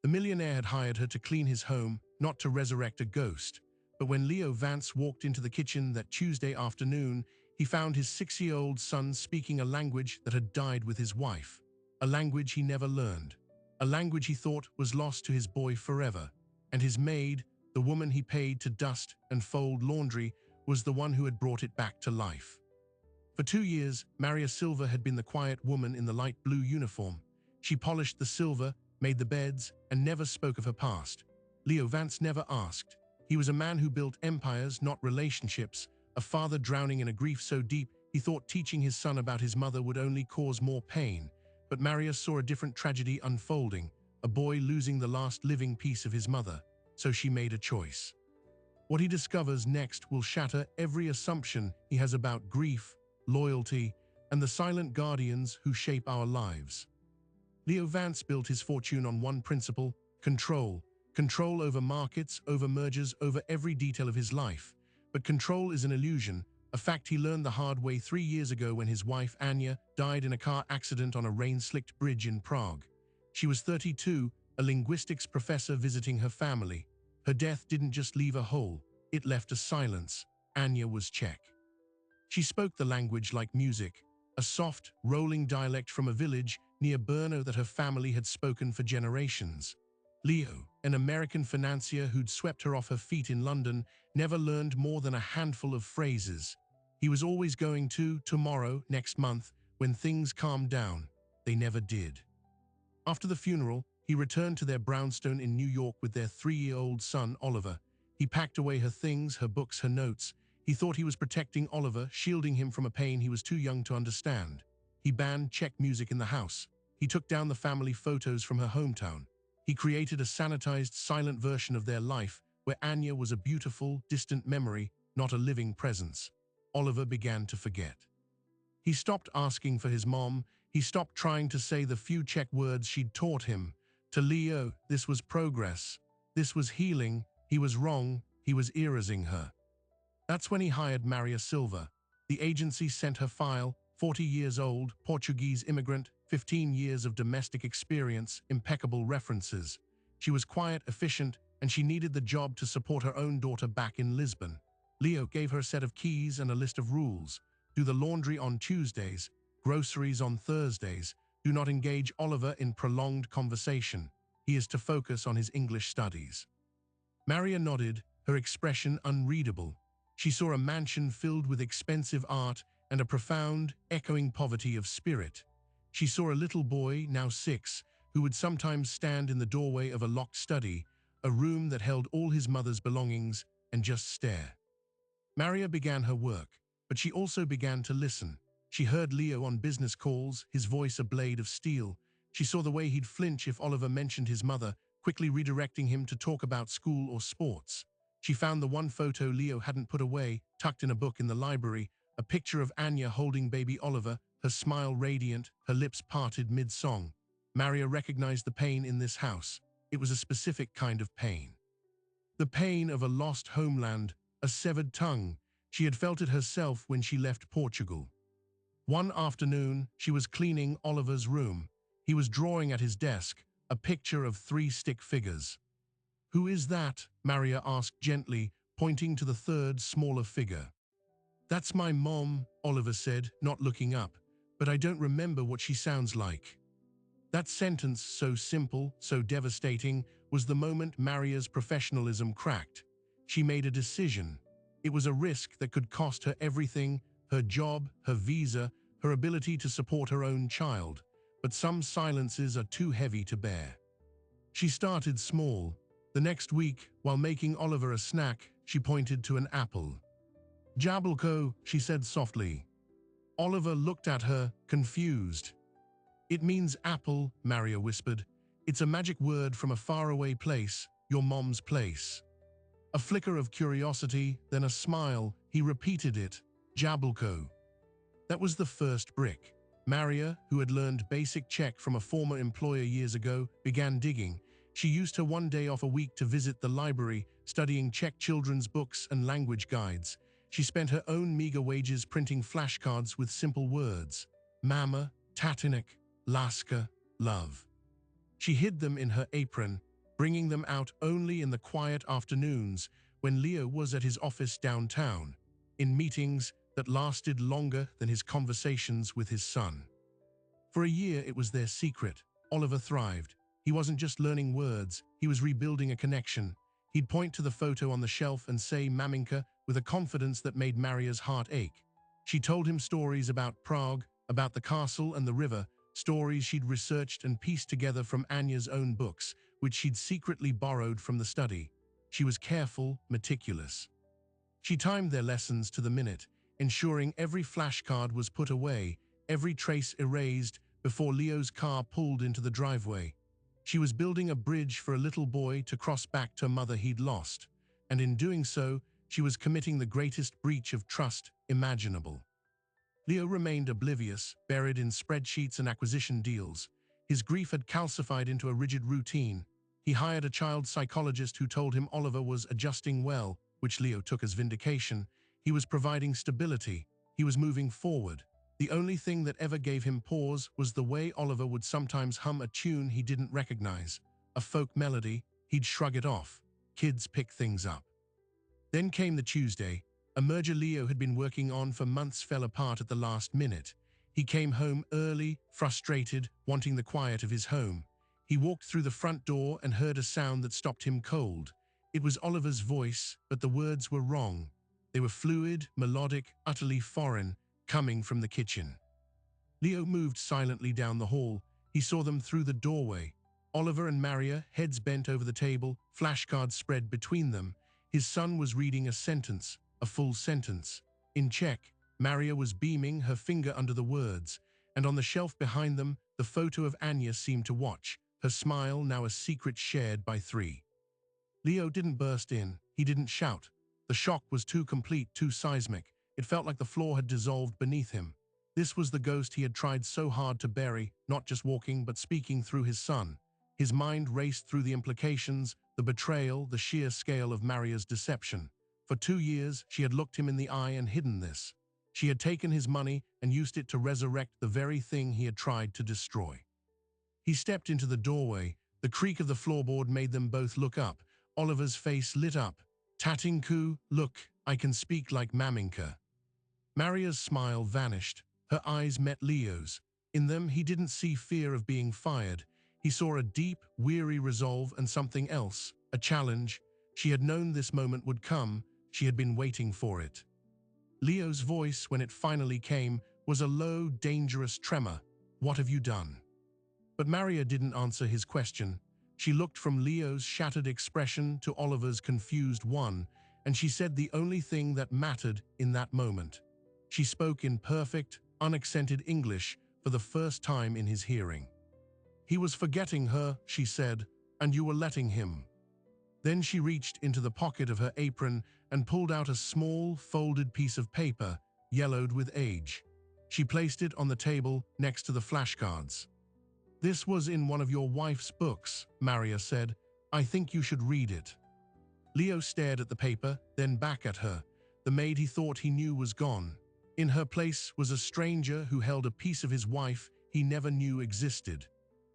The millionaire had hired her to clean his home, not to resurrect a ghost. But when Leo Vance walked into the kitchen that Tuesday afternoon, he found his 6-year-old son speaking a language that had died with his wife, a language he never learned, a language he thought was lost to his boy forever. And his maid, the woman he paid to dust and fold laundry, was the one who had brought it back to life. For 2 years, Maria Silva had been the quiet woman in the light blue uniform. She polished the silver, made the beds, and never spoke of her past. Leo Vance never asked. He was a man who built empires, not relationships, a father drowning in a grief so deep he thought teaching his son about his mother would only cause more pain. But Maria saw a different tragedy unfolding, a boy losing the last living piece of his mother. So she made a choice. What he discovers next will shatter every assumption he has about grief, loyalty, and the silent guardians who shape our lives. Leo Vance built his fortune on one principle: control. Control over markets, over mergers, over every detail of his life. But control is an illusion, a fact he learned the hard way 3 years ago when his wife, Anya, died in a car accident on a rain-slicked bridge in Prague. She was 32, a linguistics professor visiting her family. Her death didn't just leave a hole, it left a silence. Anya was Czech. She spoke the language like music, a soft, rolling dialect from a village near Brno that her family had spoken for generations. Leo, an American financier who'd swept her off her feet in London, never learned more than a handful of phrases. He was always going to, tomorrow, next month, when things calmed down. They never did. After the funeral, he returned to their brownstone in New York with their 3-year-old son, Oliver. He packed away her things, her books, her notes. He thought he was protecting Oliver, shielding him from a pain he was too young to understand. He banned Czech music in the house. He took down the family photos from her hometown. He created a sanitized, silent version of their life where Anya was a beautiful, distant memory, not a living presence. Oliver began to forget. He stopped asking for his mom. He stopped trying to say the few Czech words she'd taught him. To Leo, this was progress. This was healing. He was wrong. He was erasing her. That's when he hired Maria Silva. The agency sent her file, 40 years old, Portuguese immigrant, 15 years of domestic experience, impeccable references. She was quiet, efficient, and she needed the job to support her own daughter back in Lisbon. Leo gave her a set of keys and a list of rules. Do the laundry on Tuesdays, groceries on Thursdays. Do not engage Oliver in prolonged conversation. He is to focus on his English studies. Maria nodded, her expression unreadable. She saw a mansion filled with expensive art and a profound, echoing poverty of spirit. She saw a little boy, now 6, who would sometimes stand in the doorway of a locked study, a room that held all his mother's belongings, and just stare. Maria began her work, but she also began to listen. She heard Leo on business calls, his voice a blade of steel. She saw the way he'd flinch if Oliver mentioned his mother, quickly redirecting him to talk about school or sports. She found the one photo Leo hadn't put away, tucked in a book in the library, a picture of Anya holding baby Oliver, her smile radiant, her lips parted mid-song. Maria recognized the pain in this house. It was a specific kind of pain. The pain of a lost homeland, a severed tongue. She had felt it herself when she left Portugal. One afternoon, she was cleaning Oliver's room. He was drawing at his desk, a picture of 3 stick figures. "Who is that?" Maria asked gently, pointing to the third, smaller figure. "That's my mom," Oliver said, not looking up. "But I don't remember what she sounds like." That sentence, so simple, so devastating, was the moment Maria's professionalism cracked. She made a decision. It was a risk that could cost her everything: her job, her visa, her ability to support her own child. But some silences are too heavy to bear. She started small. The next week, while making Oliver a snack, she pointed to an apple. "Jablko," she said softly. Oliver looked at her, confused. "It means apple," Maria whispered. "It's a magic word from a faraway place, your mom's place." A flicker of curiosity, then a smile. He repeated it, "Jablko." That was the first brick. Maria, who had learned basic Czech from a former employer years ago, began digging. She used her one day off a week to visit the library, studying Czech children's books and language guides. She spent her own meager wages printing flashcards with simple words: mama, tatinek, laska, love. She hid them in her apron, bringing them out only in the quiet afternoons when Leo was at his office downtown, in meetings that lasted longer than his conversations with his son. For a year, it was their secret. Oliver thrived. He wasn't just learning words, he was rebuilding a connection. He'd point to the photo on the shelf and say Maminka with a confidence that made Maria's heart ache. She told him stories about Prague, about the castle and the river, stories she'd researched and pieced together from Anya's own books, which she'd secretly borrowed from the study. She was careful, meticulous. She timed their lessons to the minute, ensuring every flashcard was put away, every trace erased before Leo's car pulled into the driveway. She was building a bridge for a little boy to cross back to a mother he'd lost, and in doing so, she was committing the greatest breach of trust imaginable. Leo remained oblivious, buried in spreadsheets and acquisition deals. His grief had calcified into a rigid routine. He hired a child psychologist who told him Oliver was adjusting well, which Leo took as vindication. He was providing stability. He was moving forward. The only thing that ever gave him pause was the way Oliver would sometimes hum a tune he didn't recognize. A folk melody, he'd shrug it off. Kids pick things up. Then came the Tuesday. A merger Leo had been working on for months fell apart at the last minute. He came home early, frustrated, wanting the quiet of his home. He walked through the front door and heard a sound that stopped him cold. It was Oliver's voice, but the words were wrong. They were fluid, melodic, utterly foreign, coming from the kitchen. Leo moved silently down the hall. He saw them through the doorway. Oliver and Maria, heads bent over the table, flashcards spread between them. His son was reading a sentence, a full sentence. In Czech, Maria was beaming, her finger under the words, and on the shelf behind them, the photo of Anya seemed to watch, her smile now a secret shared by three. Leo didn't burst in. He didn't shout. The shock was too complete, too seismic. It felt like the floor had dissolved beneath him. This was the ghost he had tried so hard to bury, not just walking but speaking through his son. His mind raced through the implications, the betrayal, the sheer scale of Maria's deception. For 2 years, she had looked him in the eye and hidden this. She had taken his money and used it to resurrect the very thing he had tried to destroy. He stepped into the doorway. The creak of the floorboard made them both look up. Oliver's face lit up. Tatinku, look, I can speak like Maminka. Maria's smile vanished. Her eyes met Leo's. In them, he didn't see fear of being fired. He saw a deep, weary resolve and something else, a challenge. She had known this moment would come. She had been waiting for it. Leo's voice, when it finally came, was a low, dangerous tremor. What have you done? But Maria didn't answer his question. She looked from Leo's shattered expression to Oliver's confused one, and she said the only thing that mattered in that moment. She spoke in perfect, unaccented English for the first time in his hearing. He was forgetting her, she said, and you were letting him. Then she reached into the pocket of her apron and pulled out a small, folded piece of paper, yellowed with age. She placed it on the table next to the flashcards. This was in one of your wife's books, Maria said. I think you should read it. Leo stared at the paper, then back at her. The maid he thought he knew was gone. In her place was a stranger who held a piece of his wife he never knew existed.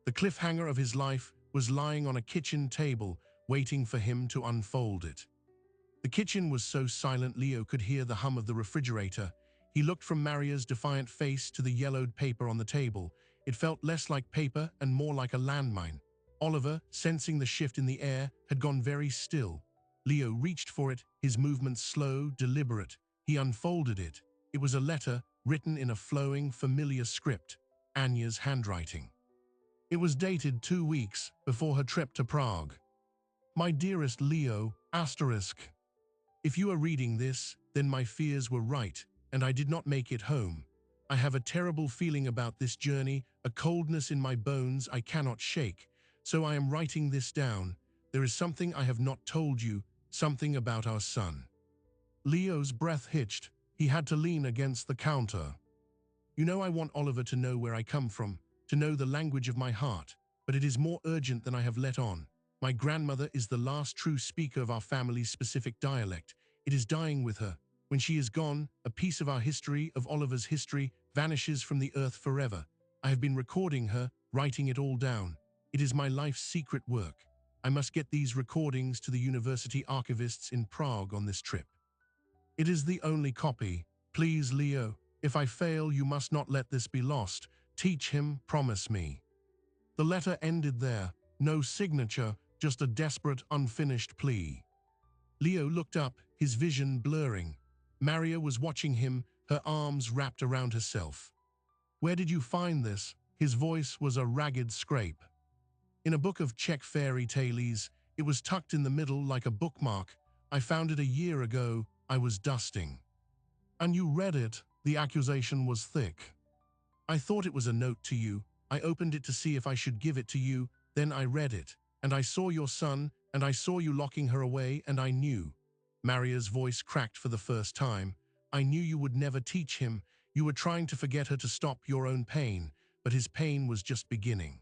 The cliffhanger of his life was lying on a kitchen table, waiting for him to unfold it. The kitchen was so silent Leo could hear the hum of the refrigerator. He looked from Maria's defiant face to the yellowed paper on the table. It felt less like paper and more like a landmine. Oliver, sensing the shift in the air, had gone very still. Leo reached for it, his movements slow, deliberate. He unfolded it. It was a letter written in a flowing, familiar script, Anya's handwriting. It was dated 2 weeks before her trip to Prague. My dearest Leo, asterisk. If you are reading this, then my fears were right, and I did not make it home. I have a terrible feeling about this journey, a coldness in my bones I cannot shake, so I am writing this down. There is something I have not told you, something about our son. Leo's breath hitched. He had to lean against the counter. You know I want Oliver to know where I come from, to know the language of my heart, but it is more urgent than I have let on. My grandmother is the last true speaker of our family's specific dialect. It is dying with her. When she is gone, a piece of our history, of Oliver's history, vanishes from the earth forever. I have been recording her, writing it all down. It is my life's secret work. I must get these recordings to the university archivists in Prague on this trip. It is the only copy. Please, Leo. If I fail, you must not let this be lost. Teach him, promise me." The letter ended there. No signature, just a desperate, unfinished plea. Leo looked up, his vision blurring. Maria was watching him, her arms wrapped around herself. "Where did you find this?" His voice was a ragged scrape. "In a book of Czech fairy tales. It was tucked in the middle like a bookmark. I found it a year ago. I was dusting." "And you read it?" The accusation was thick. "I thought it was a note to you. I opened it to see if I should give it to you. Then I read it. And I saw your son, and I saw you locking her away, and I knew." Maria's voice cracked for the first time. "I knew you would never teach him. You were trying to forget her to stop your own pain, but his pain was just beginning."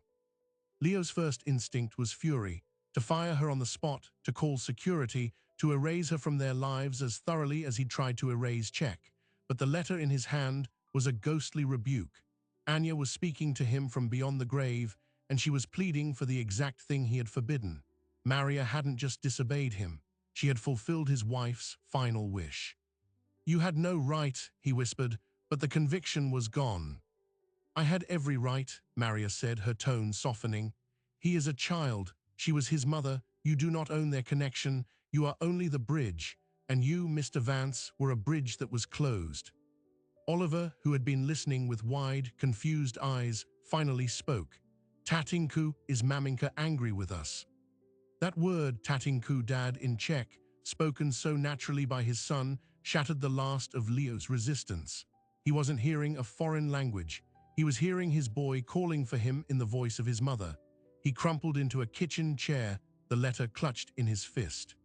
Leo's first instinct was fury, to fire her on the spot, to call security, to erase her from their lives as thoroughly as he'd tried to erase Czech. But the letter in his hand was a ghostly rebuke. Anya was speaking to him from beyond the grave, and she was pleading for the exact thing he had forbidden. Maria hadn't just disobeyed him, she had fulfilled his wife's final wish. "You had no right," he whispered, but the conviction was gone. "I had every right," Maria said, her tone softening. "He is a child. She was his mother. You do not own their connection. You are only the bridge. And you, Mr. Vance, were a bridge that was closed." Oliver, who had been listening with wide, confused eyes, finally spoke. "Tatinku, is Maminka angry with us?" That word, Tatinku, Dad, in Czech, spoken so naturally by his son, shattered the last of Leo's resistance. He wasn't hearing a foreign language. He was hearing his boy calling for him in the voice of his mother. He crumpled into a kitchen chair, the letter clutched in his fist.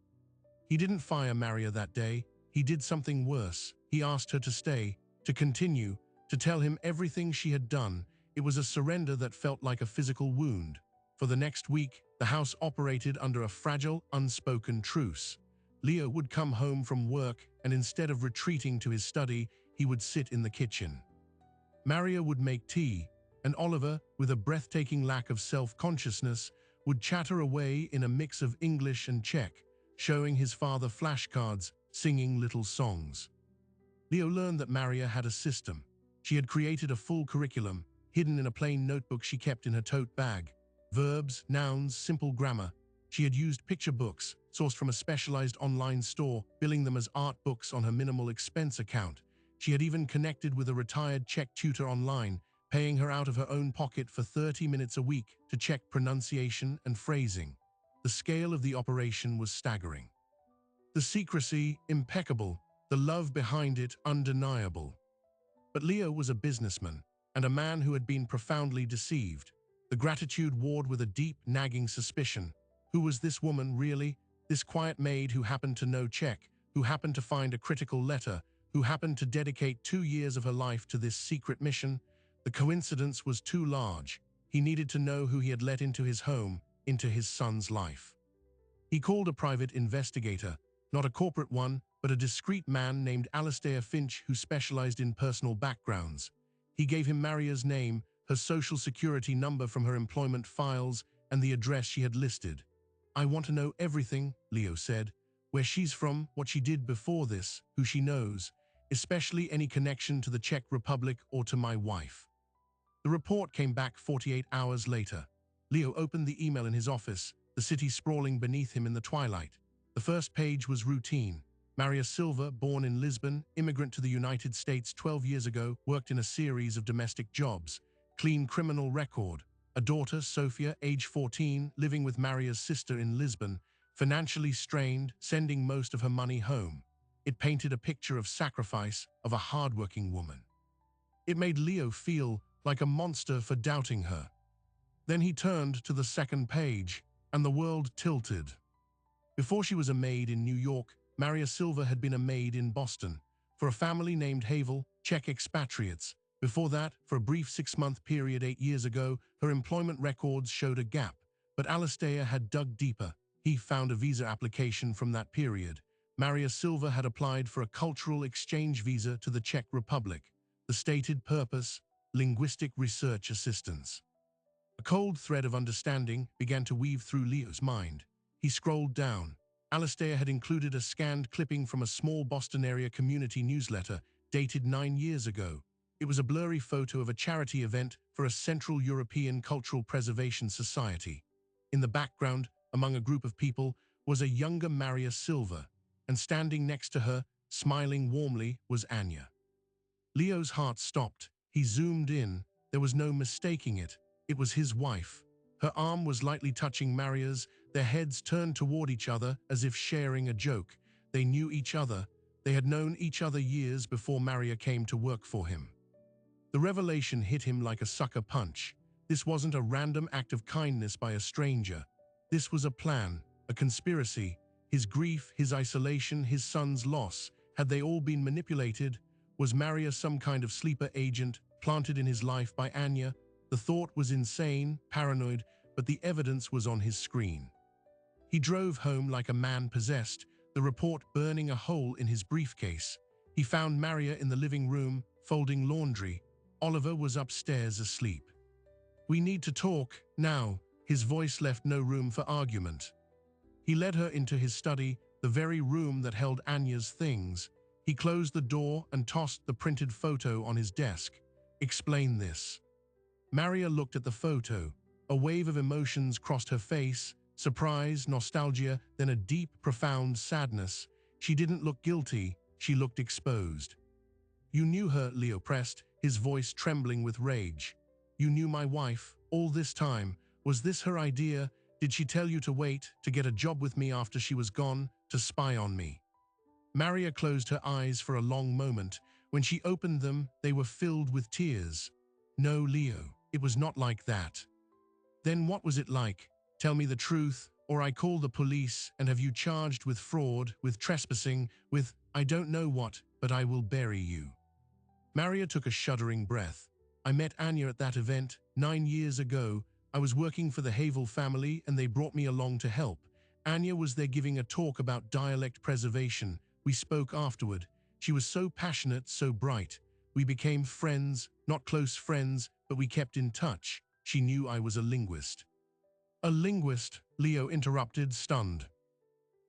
He didn't fire Maria that day. He did something worse. He asked her to stay, to continue, to tell him everything she had done. It was a surrender that felt like a physical wound. For the next week, the house operated under a fragile, unspoken truce. Leo would come home from work, and instead of retreating to his study, he would sit in the kitchen. Maria would make tea, and Oliver, with a breathtaking lack of self-consciousness, would chatter away in a mix of English and Czech, showing his father flashcards, singing little songs. Leo learned that Maria had a system. She had created a full curriculum, hidden in a plain notebook she kept in her tote bag. Verbs, nouns, simple grammar. She had used picture books, sourced from a specialized online store, billing them as art books on her minimal expense account. She had even connected with a retired Czech tutor online, paying her out of her own pocket for 30 minutes a week to check pronunciation and phrasing. The scale of the operation was staggering. The secrecy, impeccable. The love behind it, undeniable. But Leo was a businessman, and a man who had been profoundly deceived. The gratitude warred with a deep, nagging suspicion. Who was this woman, really? This quiet maid who happened to know Czech, who happened to find a critical letter, who happened to dedicate 2 years of her life to this secret mission? The coincidence was too large. He needed to know who he had let into his home, into his son's life. He called a private investigator, not a corporate one, but a discreet man named Alistair Finch who specialized in personal backgrounds. He gave him Maria's name, her social security number from her employment files, and the address she had listed. "I want to know everything," Leo said. "Where she's from, what she did before this, who she knows, especially any connection to the Czech Republic or to my wife." The report came back 48 hours later. Leo opened the email in his office, the city sprawling beneath him in the twilight. The first page was routine. Maria Silva, born in Lisbon, immigrant to the United States 12 years ago, worked in a series of domestic jobs. Clean criminal record. A daughter, Sofia, age 14, living with Maria's sister in Lisbon, financially strained, sending most of her money home. It painted a picture of sacrifice, of a hardworking woman. It made Leo feel like a monster for doubting her. Then he turned to the second page, and the world tilted. Before she was a maid in New York, Maria Silva had been a maid in Boston, for a family named Havel, Czech expatriates. Before that, for a brief 6-month period 8 years ago, her employment records showed a gap. But Alistair had dug deeper. He found a visa application from that period. Maria Silva had applied for a cultural exchange visa to the Czech Republic. The stated purpose: linguistic research assistance. A cold thread of understanding began to weave through Leo's mind. He scrolled down. Alastair had included a scanned clipping from a small Boston area community newsletter dated 9 years ago. It was a blurry photo of a charity event for a Central European Cultural Preservation Society. In the background, among a group of people, was a younger Maria Silva, and standing next to her, smiling warmly, was Anya. Leo's heart stopped. He zoomed in. There was no mistaking it. It was his wife. Her arm was lightly touching Maria's, their heads turned toward each other as if sharing a joke. They knew each other. They had known each other years before Maria came to work for him. The revelation hit him like a sucker punch. This wasn't a random act of kindness by a stranger. This was a plan, a conspiracy. His grief, his isolation, his son's loss, had they all been manipulated? Was Maria some kind of sleeper agent planted in his life by Anya? The thought was insane, paranoid, but the evidence was on his screen. He drove home like a man possessed, the report burning a hole in his briefcase. He found Maria in the living room, folding laundry. Oliver was upstairs asleep. "We need to talk, now." His voice left no room for argument. He led her into his study, the very room that held Anya's things. He closed the door and tossed the printed photo on his desk. "Explain this." Maria looked at the photo. A wave of emotions crossed her face, surprise, nostalgia, then a deep, profound sadness. She didn't look guilty, she looked exposed. "You knew her," Leo pressed, his voice trembling with rage. "You knew my wife, all this time. Was this her idea? Did she tell you to wait, to get a job with me after she was gone, to spy on me?" Maria closed her eyes for a long moment. When she opened them, they were filled with tears. "No, Leo, it was not like that." "Then what was it like? Tell me the truth, or I call the police and have you charged with fraud, with trespassing, with I don't know what, but I will bury you." Maria took a shuddering breath. "I met Anya at that event 9 years ago. I was working for the Havel family and they brought me along to help. Anya was there giving a talk about dialect preservation. We spoke afterward. She was so passionate, so bright. We became friends, not close friends, but we kept in touch. She knew I was a linguist." "A linguist?" Leo interrupted, stunned.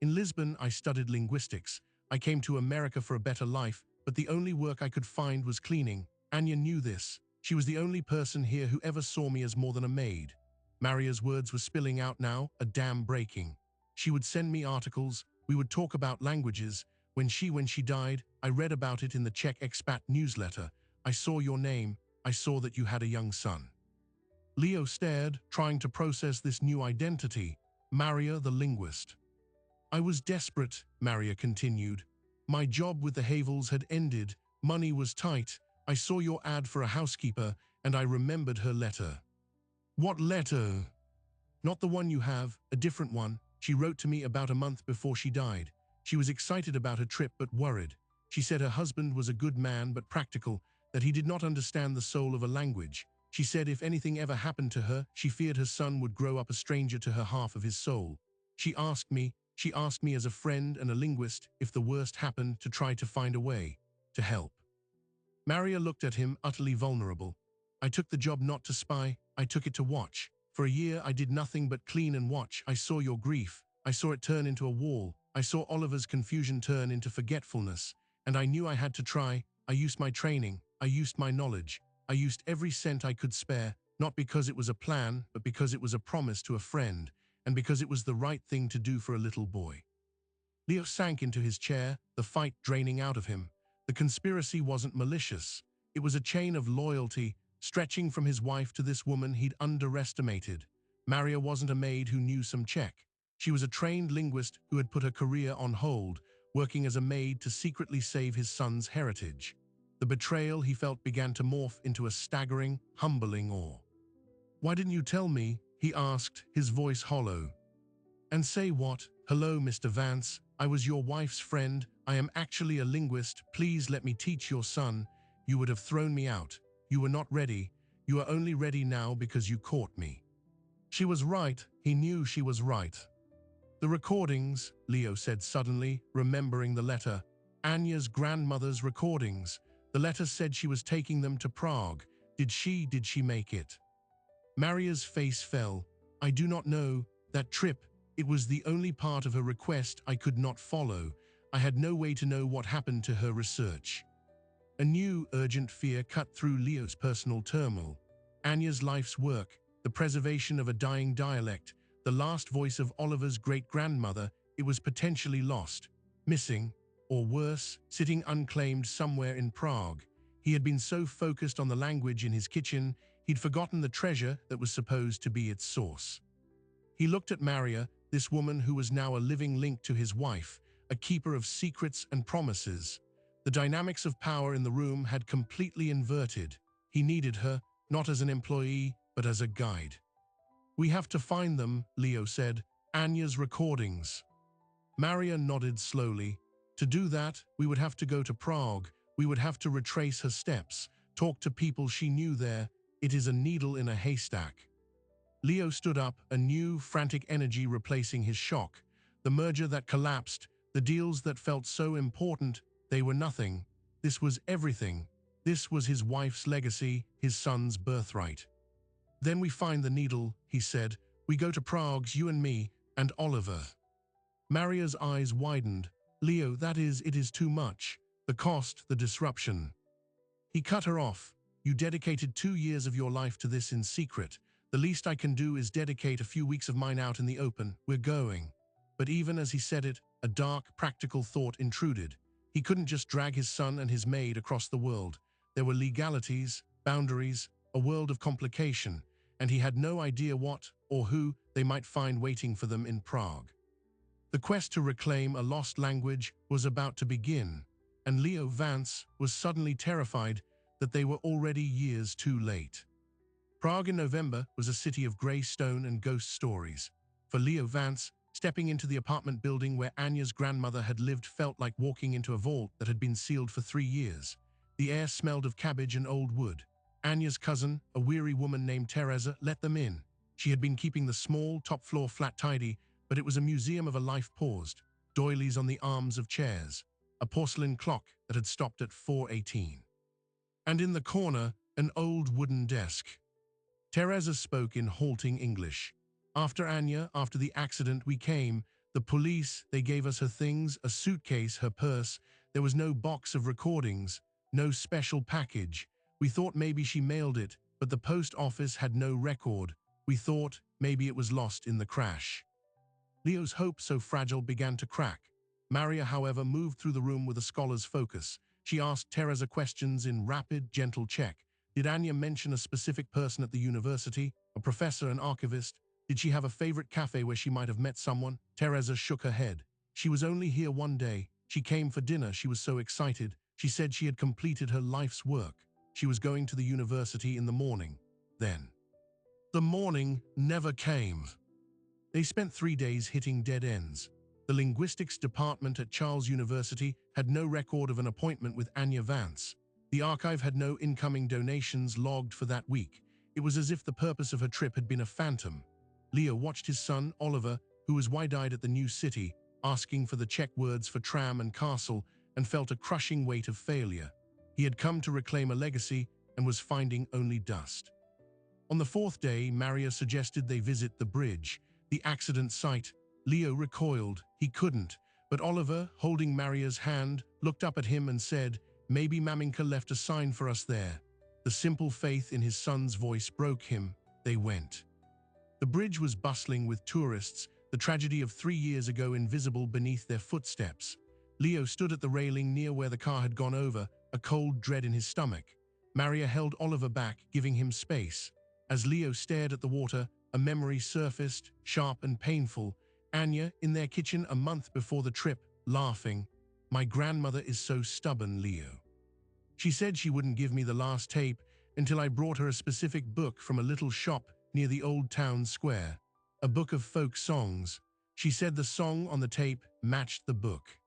"In Lisbon, I studied linguistics. I came to America for a better life, but the only work I could find was cleaning. Anya knew this. She was the only person here who ever saw me as more than a maid." Maria's words were spilling out now, a dam breaking. "She would send me articles. We would talk about languages. When she died, I read about it in the Czech expat newsletter. I saw your name. I saw that you had a young son." Leo stared, trying to process this new identity. Maria the linguist. "I was desperate," Maria continued. "My job with the Havels had ended. Money was tight. I saw your ad for a housekeeper, and I remembered her letter." "What letter?" "Not the one you have, a different one. She wrote to me about a month before she died. She was excited about her trip but worried. She said her husband was a good man but practical, that he did not understand the soul of a language. She said if anything ever happened to her, she feared her son would grow up a stranger to her half of his soul. She asked me as a friend and a linguist, if the worst happened, to try to find a way, to help." Maria looked at him, utterly vulnerable. "I took the job not to spy, I took it to watch. For a year I did nothing but clean and watch. I saw your grief. I saw it turn into a wall. I saw Oliver's confusion turn into forgetfulness. And I knew I had to try. I used my training. I used my knowledge. I used every cent I could spare, not because it was a plan, but because it was a promise to a friend, and because it was the right thing to do for a little boy." Leo sank into his chair, the fight draining out of him. The conspiracy wasn't malicious. It was a chain of loyalty, stretching from his wife to this woman he'd underestimated. Maria wasn't a maid who knew some Czech. She was a trained linguist who had put her career on hold, working as a maid to secretly save his son's heritage. The betrayal he felt began to morph into a staggering, humbling awe. "Why didn't you tell me?" he asked, his voice hollow. "And say what? Hello, Mr. Vance. I was your wife's friend. I am actually a linguist. Please let me teach your son. You would have thrown me out. You were not ready. You are only ready now because you caught me." She was right. He knew she was right. "The recordings," Leo said suddenly, remembering the letter. "Anya's grandmother's recordings. The letter said she was taking them to Prague. Did she make it?" Maria's face fell. "I do not know. That trip, It was the only part of her request I could not follow. I had no way to know what happened to her research. A new, urgent fear cut through Leo's personal turmoil. Anya's life's work, the preservation of a dying dialect, the last voice of Oliver's great-grandmother, it was potentially lost, missing, or worse, sitting unclaimed somewhere in Prague. He had been so focused on the language in his kitchen, he'd forgotten the treasure that was supposed to be its source. He looked at Maria, this woman who was now a living link to his wife, a keeper of secrets and promises. The dynamics of power in the room had completely inverted. He needed her, not as an employee, but as a guide. "We have to find them," Leo said. "Anya's recordings." Maria nodded slowly. "To do that, we would have to go to Prague. We would have to retrace her steps, talk to people she knew there. It is a needle in a haystack." Leo stood up, a new, frantic energy replacing his shock. The merger that collapsed, the deals that felt so important, they were nothing. This was everything. This was his wife's legacy, his son's birthright. "Then we find the needle," he said. "We go to Prague's, you and me, and Oliver." Maria's eyes widened. "Leo, it is too much. The cost, the disruption." He cut her off. "You dedicated 2 years of your life to this in secret. The least I can do is dedicate a few weeks of mine out in the open. We're going." But even as he said it, a dark, practical thought intruded. He couldn't just drag his son and his maid across the world. There were legalities, boundaries, a world of complication, and he had no idea what or who they might find waiting for them in Prague. The quest to reclaim a lost language was about to begin, and Leo Vance was suddenly terrified that they were already years too late. Prague in November was a city of grey stone and ghost stories. For Leo Vance, stepping into the apartment building where Anya's grandmother had lived felt like walking into a vault that had been sealed for 3 years. The air smelled of cabbage and old wood. Anya's cousin, a weary woman named Teresa, let them in. She had been keeping the small, top-floor flat tidy, but it was a museum of a life paused, doilies on the arms of chairs, a porcelain clock that had stopped at 4:18. And in the corner, an old wooden desk. Teresa spoke in halting English. "After Anya, after the accident, we came. The police, they gave us her things, a suitcase, her purse. There was no box of recordings, no special package. We thought maybe she mailed it, but the post office had no record. We thought maybe it was lost in the crash." Leo's hope, so fragile, began to crack. Maria, however, moved through the room with a scholar's focus. She asked Teresa questions in rapid, gentle check. Did Anya mention a specific person at the university? A professor, an archivist? Did she have a favorite cafe where she might have met someone? Teresa shook her head. "She was only here one day. She came for dinner. She was so excited. She said she had completed her life's work. She was going to the university in the morning. Then the morning never came." They spent 3 days hitting dead ends. The linguistics department at Charles University had no record of an appointment with Anya Vance. The archive had no incoming donations logged for that week. It was as if the purpose of her trip had been a phantom. Leo watched his son, Oliver, who was wide-eyed at the new city, asking for the Czech words for tram and castle, and felt a crushing weight of failure. He had come to reclaim a legacy and was finding only dust. On the 4th day, Maria suggested they visit the bridge, the accident site. Leo recoiled. He couldn't. But Oliver, holding Maria's hand, looked up at him and said, "Maybe Maminka left a sign for us there." The simple faith in his son's voice broke him. They went. The bridge was bustling with tourists, the tragedy of 3 years ago invisible beneath their footsteps. Leo stood at the railing near where the car had gone over, a cold dread in his stomach. Maria held Oliver back, giving him space. As Leo stared at the water, a memory surfaced, sharp and painful. Anya, in their kitchen a month before the trip, laughing. "My grandmother is so stubborn, Leo. She said she wouldn't give me the last tape until I brought her a specific book from a little shop near the old town square. A book of folk songs. She said the song on the tape matched the book."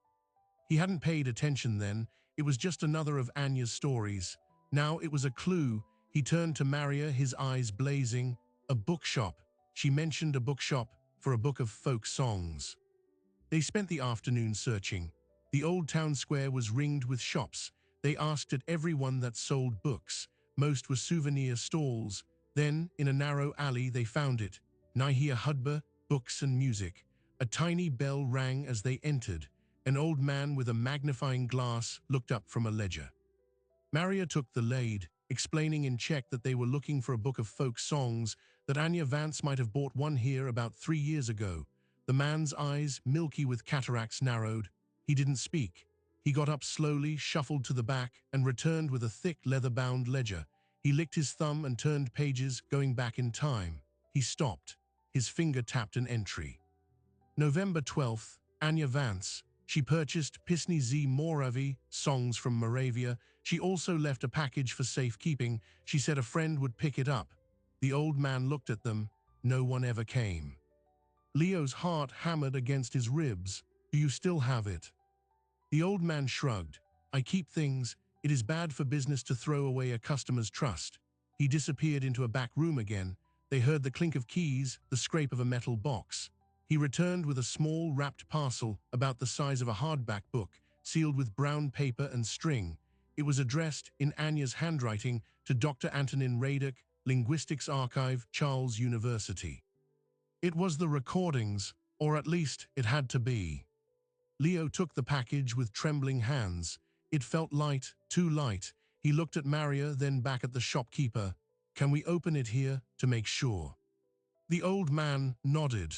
He hadn't paid attention then. It was just another of Anya's stories. Now it was a clue. He turned to Maria, his eyes blazing. "A bookshop." She mentioned a bookshop for a book of folk songs. They spent the afternoon searching. The old town square was ringed with shops. They asked at everyone that sold books. Most were souvenir stalls. Then, in a narrow alley, they found it. Nihia Hudba, books and music. A tiny bell rang as they entered. An old man with a magnifying glass looked up from a ledger. Maria took the lead, explaining in Czech that they were looking for a book of folk songs, that Anya Vance might have bought one here about 3 years ago. The man's eyes, milky with cataracts, narrowed. He didn't speak. He got up slowly, shuffled to the back, and returned with a thick leather-bound ledger. He licked his thumb and turned pages, going back in time. He stopped. His finger tapped an entry. November 12th, Anya Vance. She purchased Pisny z Moravy, songs from Moravia. She also left a package for safekeeping. She said a friend would pick it up. The old man looked at them. No one ever came. Leo's heart hammered against his ribs. Do you still have it? The old man shrugged. I keep things. It is bad for business to throw away a customer's trust. He disappeared into a back room again. They heard the clink of keys, the scrape of a metal box. He returned with a small wrapped parcel about the size of a hardback book, sealed with brown paper and string. It was addressed, in Anya's handwriting, to Dr. Antonin Radek, Linguistics Archive, Charles University. It was the recordings, or at least it had to be. Leo took the package with trembling hands. It felt light, too light. He looked at Maria, then back at the shopkeeper. Can we open it here, to make sure? The old man nodded.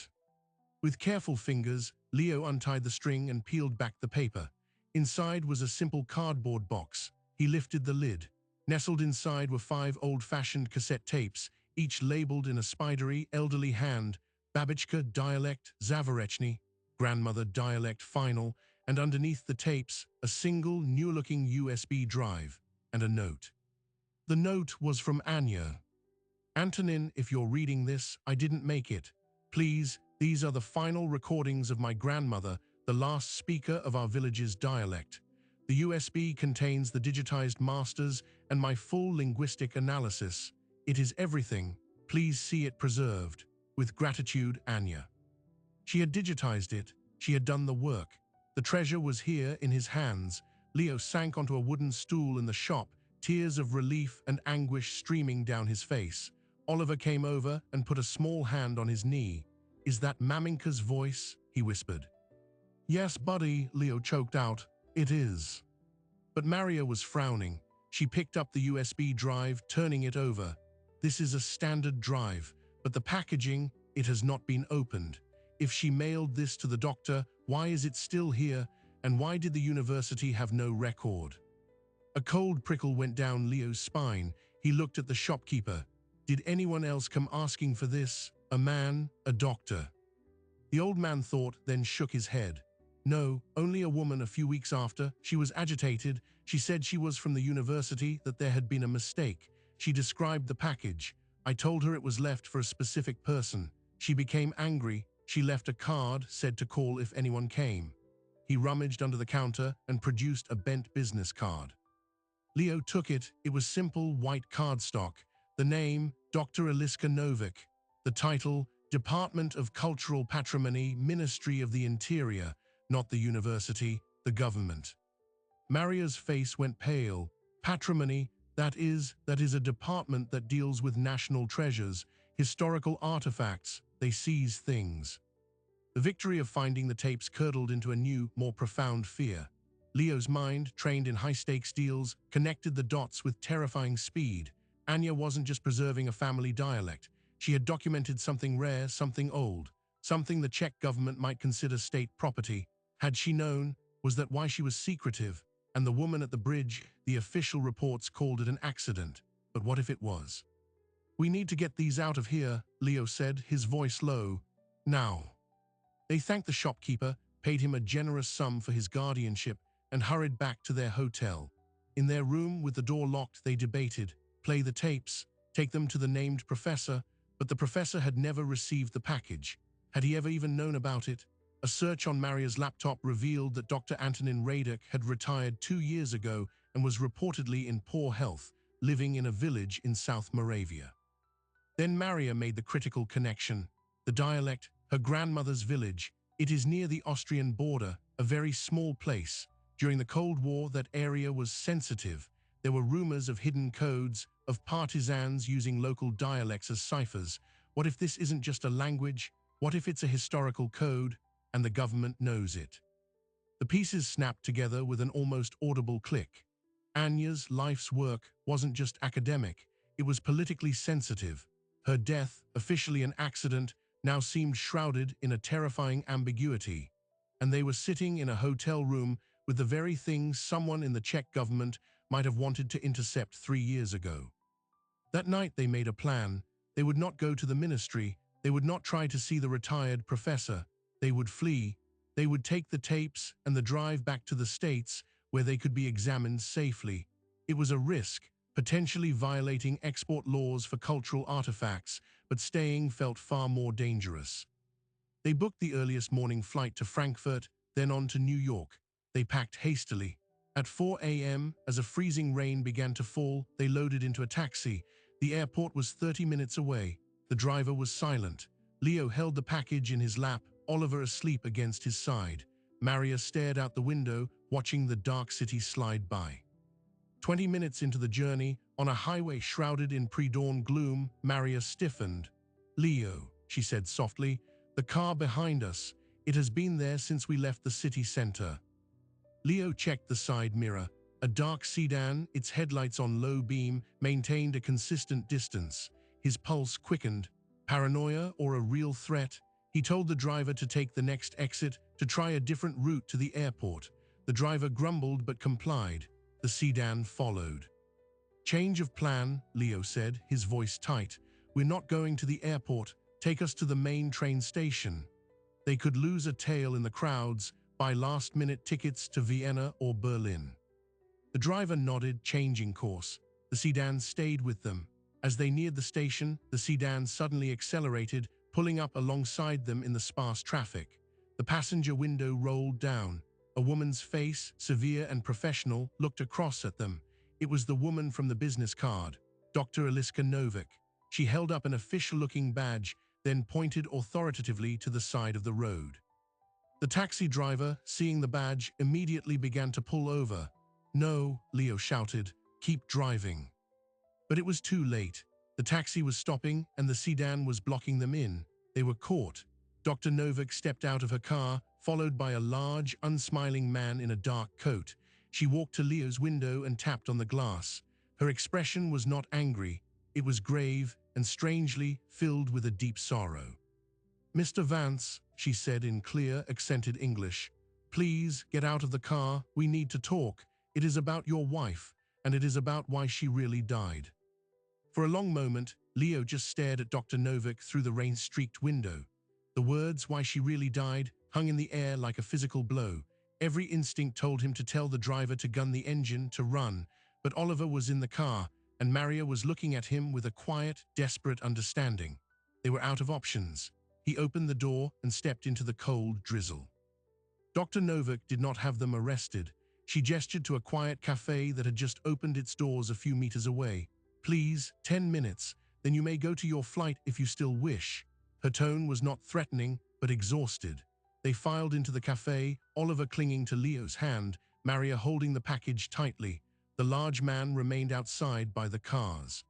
With careful fingers, Leo untied the string and peeled back the paper. Inside was a simple cardboard box. He lifted the lid. Nestled inside were 5 old-fashioned cassette tapes, each labeled in a spidery, elderly hand: Babichka dialect, Zavarechny, grandmother dialect final, and underneath the tapes, a single, new-looking USB drive, and a note. The note was from Anya. Antonin, if you're reading this, I didn't make it. Please, these are the final recordings of my grandmother, the last speaker of our village's dialect. The USB contains the digitized masters and my full linguistic analysis. It is everything. Please see it preserved. With gratitude, Anya. She had digitized it. She had done the work. The treasure was here in his hands. Leo sank onto a wooden stool in the shop, tears of relief and anguish streaming down his face. Oliver came over and put a small hand on his knee. Is that Maminka's voice? He whispered. Yes, buddy, Leo choked out. It is. But Maria was frowning. She picked up the USB drive, turning it over. This is a standard drive, but the packaging, it has not been opened. If she mailed this to the doctor, why is it still here? And why did the university have no record? A cold prickle went down Leo's spine. He looked at the shopkeeper. Did anyone else come asking for this? A man, a doctor? The old man thought, then shook his head. No, only a woman a few weeks after. She was agitated. She said she was from the university, that there had been a mistake. She described the package. I told her it was left for a specific person. She became angry. She left a card, said to call if anyone came. He rummaged under the counter and produced a bent business card. Leo took it. It was simple white cardstock. The name, Dr. Eliska Novik. The title, Department of Cultural Patrimony, Ministry of the Interior, not the university, the government. Maria's face went pale. Patrimony, that is a department that deals with national treasures, historical artifacts. They seize things. The victory of finding the tapes curdled into a new, more profound fear. Leo's mind, trained in high-stakes deals, connected the dots with terrifying speed. Anya wasn't just preserving a family dialect. She had documented something rare, something old, something the Czech government might consider state property. Had she known, was that why she was secretive? And the woman at the bridge, the official reports called it an accident. But what if it was? We need to get these out of here, Leo said, his voice low. Now. They thanked the shopkeeper, paid him a generous sum for his guardianship, and hurried back to their hotel. In their room, with the door locked, they debated. Play the tapes, take them to the named professor, but the professor had never received the package. Had he ever even known about it? A search on Maria's laptop revealed that Dr. Antonin Radek had retired 2 years ago and was reportedly in poor health, living in a village in South Moravia. Then Maria made the critical connection. The dialect, her grandmother's village, it is near the Austrian border, a very small place. During the Cold War, that area was sensitive. There were rumors of hidden codes, of partisans using local dialects as ciphers. What if this isn't just a language? What if it's a historical code? and the government knows it. The pieces snapped together with an almost audible click. Anya's life's work wasn't just academic, it was politically sensitive. Her death, officially an accident, now seemed shrouded in a terrifying ambiguity. And they were sitting in a hotel room with the very things someone in the Czech government might have wanted to intercept 3 years ago. That night they made a plan. They would not go to the ministry. They would not try to see the retired professor. They would flee. They would take the tapes and the drive back to the States where they could be examined safely. It was a risk, potentially violating export laws for cultural artifacts, but staying felt far more dangerous. They booked the earliest morning flight to Frankfurt, then on to New York. They packed hastily. At 4 a.m., as a freezing rain began to fall, they loaded into a taxi. The airport was 30 minutes away. The driver was silent. Leo held the package in his lap, Oliver asleep against his side. Maria stared out the window, watching the dark city slide by. 20 minutes into the journey, on a highway shrouded in pre-dawn gloom, Maria stiffened. "Leo," she said softly, "the car behind us. It has been there since we left the city center." Leo checked the side mirror. A dark sedan, its headlights on low beam, maintained a consistent distance. His pulse quickened. Paranoia or a real threat? He told the driver to take the next exit, to try a different route to the airport. The driver grumbled but complied. The sedan followed. "Change of plan," Leo said, his voice tight. "We're not going to the airport. Take us to the main train station." They could lose a tail in the crowds, buy last-minute tickets to Vienna or Berlin. The driver nodded, changing course. The sedan stayed with them. As they neared the station, the sedan suddenly accelerated, pulling up alongside them in the sparse traffic. The passenger window rolled down. A woman's face, severe and professional, looked across at them. It was the woman from the business card, Dr. Eliska Novak. She held up an official-looking badge, then pointed authoritatively to the side of the road. The taxi driver, seeing the badge, immediately began to pull over. "No," Leo shouted, "keep driving." But it was too late. The taxi was stopping and the sedan was blocking them in. They were caught. Dr. Novak stepped out of her car, followed by a large, unsmiling man in a dark coat. She walked to Leo's window and tapped on the glass. Her expression was not angry. It was grave and, strangely, filled with a deep sorrow. "Mr. Vance," she said in clear, accented English, "please get out of the car. We need to talk. It is about your wife, and it is about why she really died." For a long moment, Leo just stared at Dr. Novak through the rain-streaked window. The words, "why she really died," hung in the air like a physical blow. Every instinct told him to tell the driver to gun the engine, to run. But Oliver was in the car, and Maria was looking at him with a quiet, desperate understanding. They were out of options. He opened the door and stepped into the cold drizzle. Dr. Novak did not have them arrested. She gestured to a quiet cafe that had just opened its doors a few meters away. "Please, 10 minutes, then you may go to your flight if you still wish." Her tone was not threatening, but exhausted. They filed into the cafe, Oliver clinging to Leo's hand, Maria holding the package tightly. The large man remained outside by the cars.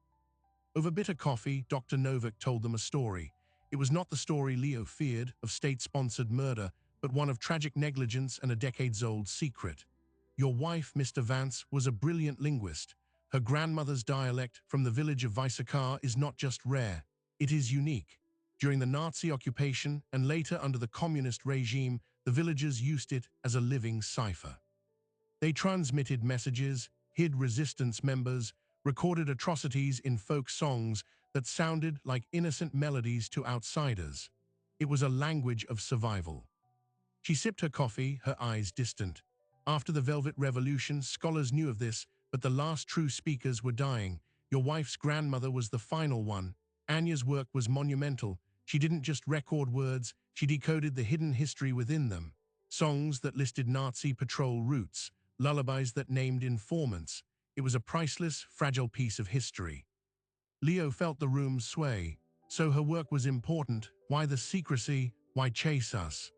Over bitter coffee, Dr. Novak told them a story. It was not the story Leo feared, of state-sponsored murder, but one of tragic negligence and a decades-old secret. "Your wife, Mr. Vance, was a brilliant linguist. Her grandmother's dialect from the village of Weissachar is not just rare, it is unique. During the Nazi occupation and later under the communist regime, the villagers used it as a living cipher. They transmitted messages, hid resistance members, recorded atrocities in folk songs that sounded like innocent melodies to outsiders. It was a language of survival." She sipped her coffee, her eyes distant. After the Velvet Revolution, scholars knew of this, but the last true speakers were dying. Your wife's grandmother was the final one. Anya's work was monumental. She didn't just record words, she decoded the hidden history within them. Songs that listed Nazi patrol routes, lullabies that named informants. It was a priceless, fragile piece of history. Leo felt the room sway. So her work was important. Why the secrecy? Why chase us?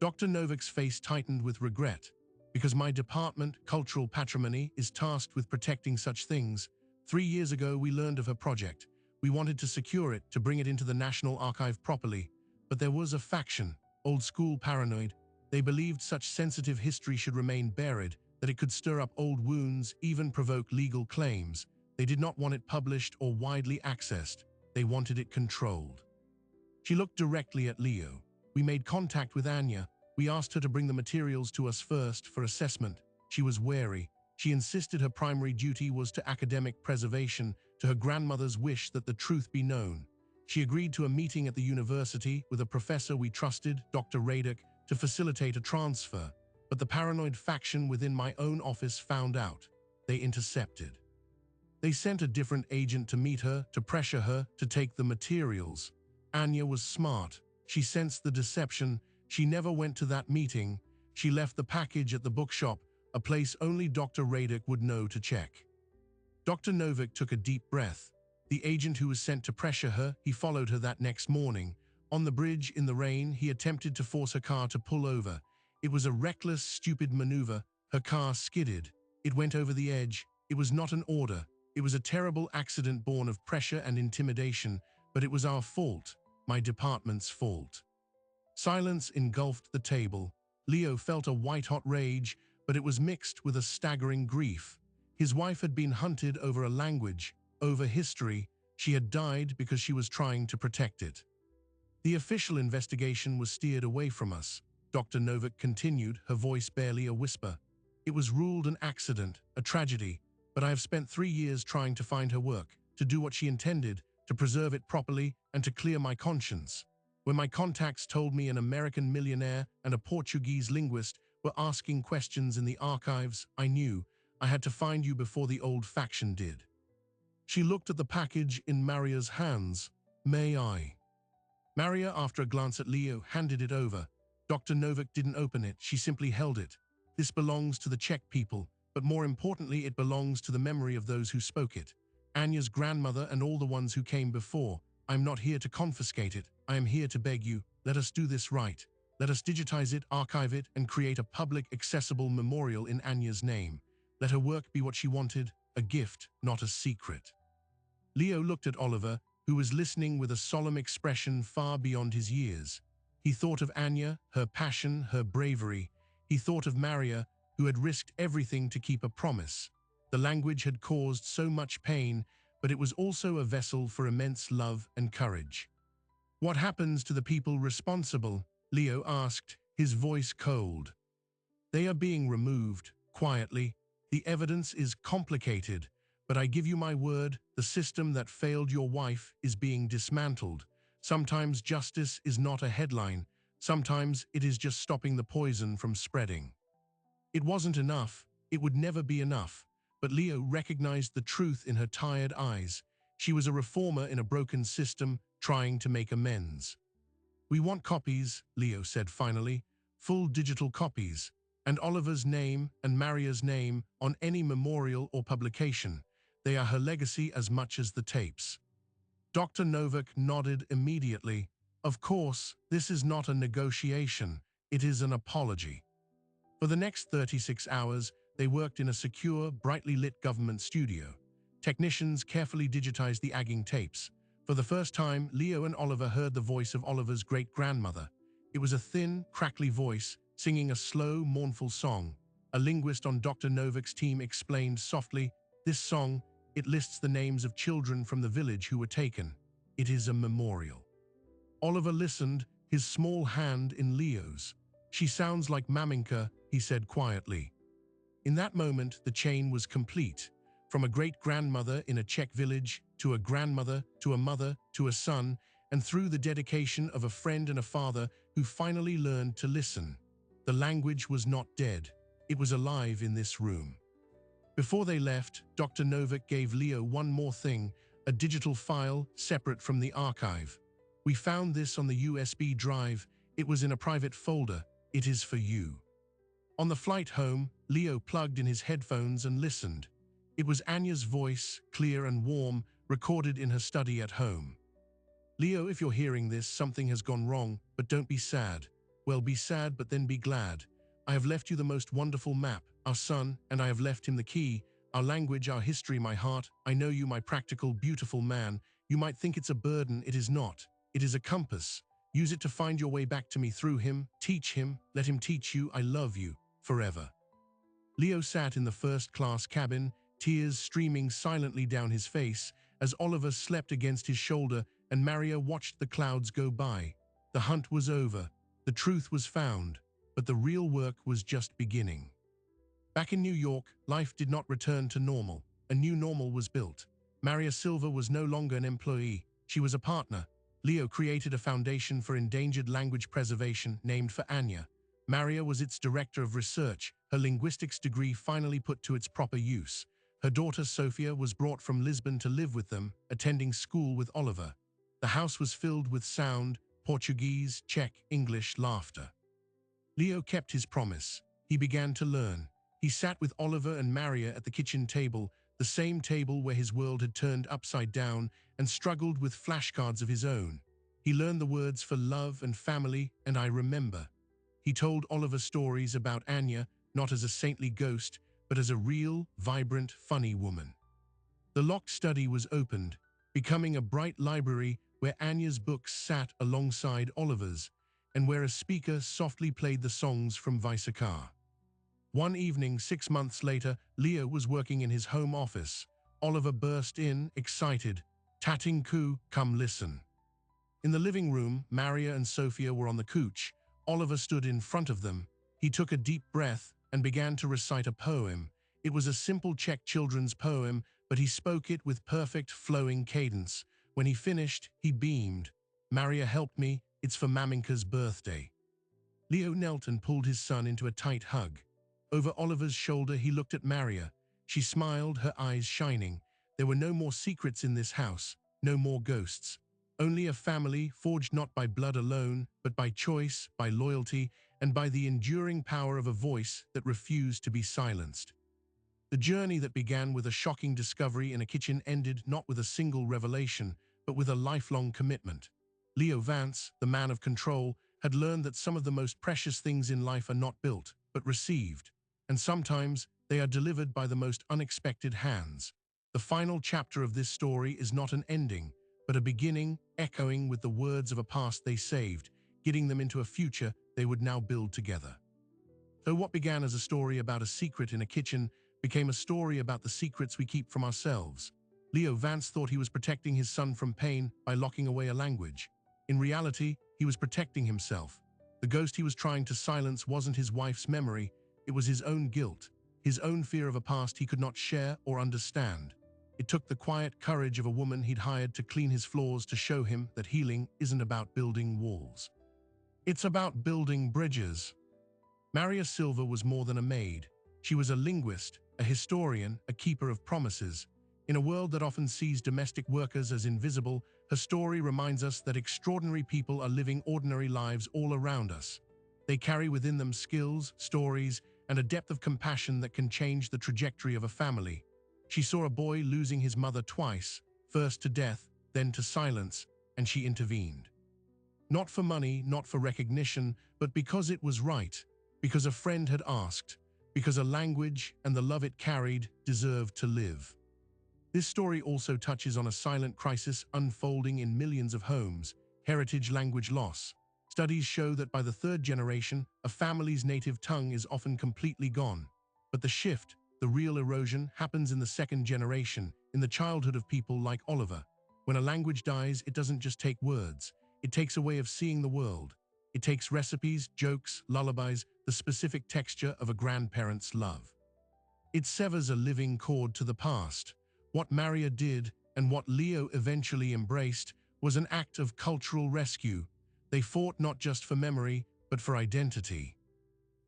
Dr. Novak's face tightened with regret. "Because my department, cultural patrimony, is tasked with protecting such things. 3 years ago, we learned of her project. We wanted to secure it, to bring it into the National Archive properly. But there was a faction. Old school paranoid. They believed such sensitive history should remain buried, that it could stir up old wounds, even provoke legal claims. They did not want it published or widely accessed. They wanted it controlled. She looked directly at Leo. We made contact with Anya. We asked her to bring the materials to us first for assessment. She was wary. She insisted her primary duty was to academic preservation, to her grandmother's wish that the truth be known. She agreed to a meeting at the university with a professor we trusted, Dr. Radek, to facilitate a transfer. But the paranoid faction within my own office found out. They intercepted. They sent a different agent to meet her, to pressure her, to take the materials. Anya was smart. She sensed the deception. She never went to that meeting. She left the package at the bookshop, a place only Dr. Radek would know to check. Dr. Novak took a deep breath. The agent who was sent to pressure her, he followed her that next morning. On the bridge, in the rain, he attempted to force her car to pull over. It was a reckless, stupid maneuver. Her car skidded. It went over the edge. It was not an order. It was a terrible accident born of pressure and intimidation, but it was our fault, my department's fault. Silence engulfed the table. Leo felt a white-hot rage, but it was mixed with a staggering grief. His wife had been hunted over a language, over history. She had died because she was trying to protect it. The official investigation was steered away from us. Dr. Novak continued, her voice barely a whisper. It was ruled an accident, a tragedy, but I have spent 3 years trying to find her work, to do what she intended, to preserve it properly, and to clear my conscience. When my contacts told me an American millionaire and a Portuguese linguist were asking questions in the archives, I knew I had to find you before the old faction did. She looked at the package in Maria's hands. May I? Maria, after a glance at Leo, handed it over. Dr. Novak didn't open it, she simply held it. This belongs to the Czech people, but more importantly, it belongs to the memory of those who spoke it. Anya's grandmother and all the ones who came before. I'm not here to confiscate it. I am here to beg you, let us do this right. Let us digitize it, archive it, and create a public, accessible memorial in Anya's name. Let her work be what she wanted, a gift, not a secret. Leo looked at Oliver, who was listening with a solemn expression far beyond his years. He thought of Anya, her passion, her bravery. He thought of Maria, who had risked everything to keep a promise. The language had caused so much pain, but it was also a vessel for immense love and courage. What happens to the people responsible? Leo asked, his voice cold. They are being removed, quietly. The evidence is complicated, but I give you my word, the system that failed your wife is being dismantled. Sometimes justice is not a headline. Sometimes it is just stopping the poison from spreading. It wasn't enough. It would never be enough. But Leo recognized the truth in her tired eyes. She was a reformer in a broken system, trying to make amends. We want copies, Leo said finally, full digital copies, and Oliver's name and Maria's name on any memorial or publication. They are her legacy as much as the tapes. Dr. Novak nodded immediately. Of course, this is not a negotiation. It is an apology. For the next 36 hours, they worked in a secure, brightly lit government studio. Technicians carefully digitized the agging tapes. For the first time, Leo and Oliver heard the voice of Oliver's great-grandmother. It was a thin, crackly voice, singing a slow, mournful song. A linguist on Dr. Novak's team explained softly, "This song, it lists the names of children from the village who were taken. It is a memorial." Oliver listened, his small hand in Leo's. "She sounds like Maminka," he said quietly. In that moment, the chain was complete. From a great-grandmother in a Czech village, to a grandmother, to a mother, to a son, and through the dedication of a friend and a father who finally learned to listen. The language was not dead. It was alive in this room. Before they left, Dr. Novak gave Leo one more thing, a digital file separate from the archive. "We found this on the USB drive. It was in a private folder. It is for you." On the flight home, Leo plugged in his headphones and listened. It was Anya's voice, clear and warm, recorded in her study at home. "Leo, if you're hearing this, something has gone wrong, but don't be sad. Well, be sad, but then be glad. I have left you the most wonderful map, our son, and I have left him the key, our language, our history, my heart. I know you, my practical, beautiful man. You might think it's a burden. It is not. It is a compass. Use it to find your way back to me through him. Teach him. Let him teach you. I love you. Forever. Leo sat in the first-class cabin, tears streaming silently down his face as Oliver slept against his shoulder and Maria watched the clouds go by. The hunt was over. The truth was found. But the real work was just beginning. Back in New York, life did not return to normal. A new normal was built. Maria Silva was no longer an employee. She was a partner. Leo created a foundation for endangered language preservation named for Anya. Maria was its director of research, her linguistics degree finally put to its proper use. Her daughter Sofia was brought from Lisbon to live with them, attending school with Oliver. The house was filled with sound, Portuguese, Czech, English, laughter. Leo kept his promise. He began to learn. He sat with Oliver and Maria at the kitchen table, the same table where his world had turned upside down, and struggled with flashcards of his own. He learned the words for love and family and I remember. He told Oliver stories about Anya, not as a saintly ghost, but as a real, vibrant, funny woman. The locked study was opened, becoming a bright library where Anya's books sat alongside Oliver's, and where a speaker softly played the songs from Visacar. One evening, 6 months later, Leo was working in his home office. Oliver burst in, excited. "Tatinku, come listen." In the living room, Maria and Sofia were on the couch. Oliver stood in front of them. He took a deep breath and began to recite a poem. It was a simple Czech children's poem, but he spoke it with perfect, flowing cadence. When he finished, he beamed. "Maria helped me. It's for Maminka's birthday." Leo knelt and pulled his son into a tight hug. Over Oliver's shoulder, he looked at Maria. She smiled, her eyes shining. There were no more secrets in this house, no more ghosts. Only a family forged not by blood alone, but by choice, by loyalty, and by the enduring power of a voice that refused to be silenced. The journey that began with a shocking discovery in a kitchen ended not with a single revelation, but with a lifelong commitment. Leo Vance, the man of control, had learned that some of the most precious things in life are not built, but received. And sometimes they are delivered by the most unexpected hands. The final chapter of this story is not an ending, but a beginning, echoing with the words of a past they saved, getting them into a future they would now build together. So what began as a story about a secret in a kitchen became a story about the secrets we keep from ourselves. Leo Vance thought he was protecting his son from pain by locking away a language. In reality, he was protecting himself. The ghost he was trying to silence wasn't his wife's memory, it was his own guilt, his own fear of a past he could not share or understand. It took the quiet courage of a woman he'd hired to clean his floors to show him that healing isn't about building walls. It's about building bridges. Maria Silva was more than a maid. She was a linguist, a historian, a keeper of promises. In a world that often sees domestic workers as invisible, her story reminds us that extraordinary people are living ordinary lives all around us. They carry within them skills, stories, and a depth of compassion that can change the trajectory of a family. She saw a boy losing his mother twice, first to death, then to silence, and she intervened. Not for money, not for recognition, but because it was right, because a friend had asked, because a language and the love it carried deserved to live. This story also touches on a silent crisis unfolding in millions of homes: heritage language loss. Studies show that by the third generation, a family's native tongue is often completely gone. But the shift, the real erosion, happens in the second generation, in the childhood of people like Oliver. When a language dies, it doesn't just take words. It takes a way of seeing the world. It takes recipes, jokes, lullabies, the specific texture of a grandparent's love. It severs a living cord to the past. What Maria did, and what Leo eventually embraced, was an act of cultural rescue. They fought not just for memory, but for identity.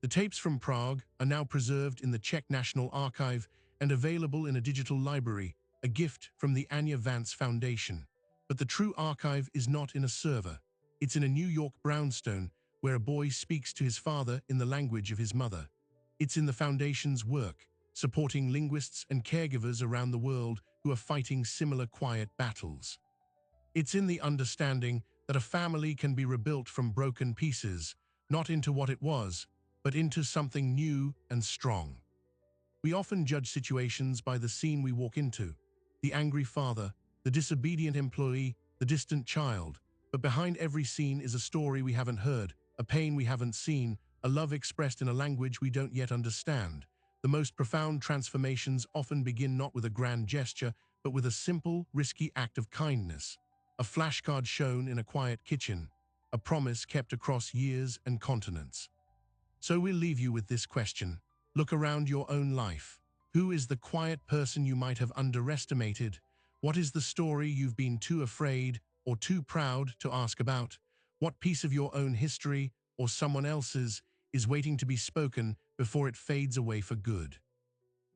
The tapes from Prague are now preserved in the Czech National Archive and available in a digital library, a gift from the Anya Vance Foundation. But the true archive is not in a server. It's in a New York brownstone, where a boy speaks to his father in the language of his mother. It's in the Foundation's work, supporting linguists and caregivers around the world who are fighting similar quiet battles. It's in the understanding that a family can be rebuilt from broken pieces, not into what it was, but into something new and strong. We often judge situations by the scene we walk into: the angry father, the disobedient employee, the distant child. But behind every scene is a story we haven't heard, a pain we haven't seen, a love expressed in a language we don't yet understand. The most profound transformations often begin not with a grand gesture, but with a simple, risky act of kindness. A flashcard shown in a quiet kitchen, a promise kept across years and continents. So we'll leave you with this question. Look around your own life. Who is the quiet person you might have underestimated? What is the story you've been too afraid or too proud to ask about? What piece of your own history or someone else's is waiting to be spoken before it fades away for good?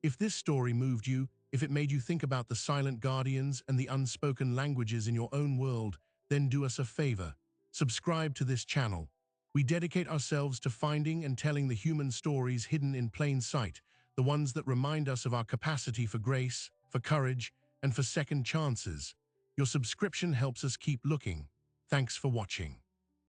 If this story moved you, if it made you think about the silent guardians and the unspoken languages in your own world, then do us a favor. Subscribe to this channel. We dedicate ourselves to finding and telling the human stories hidden in plain sight, the ones that remind us of our capacity for grace, for courage, and for second chances. Your subscription helps us keep looking. Thanks for watching.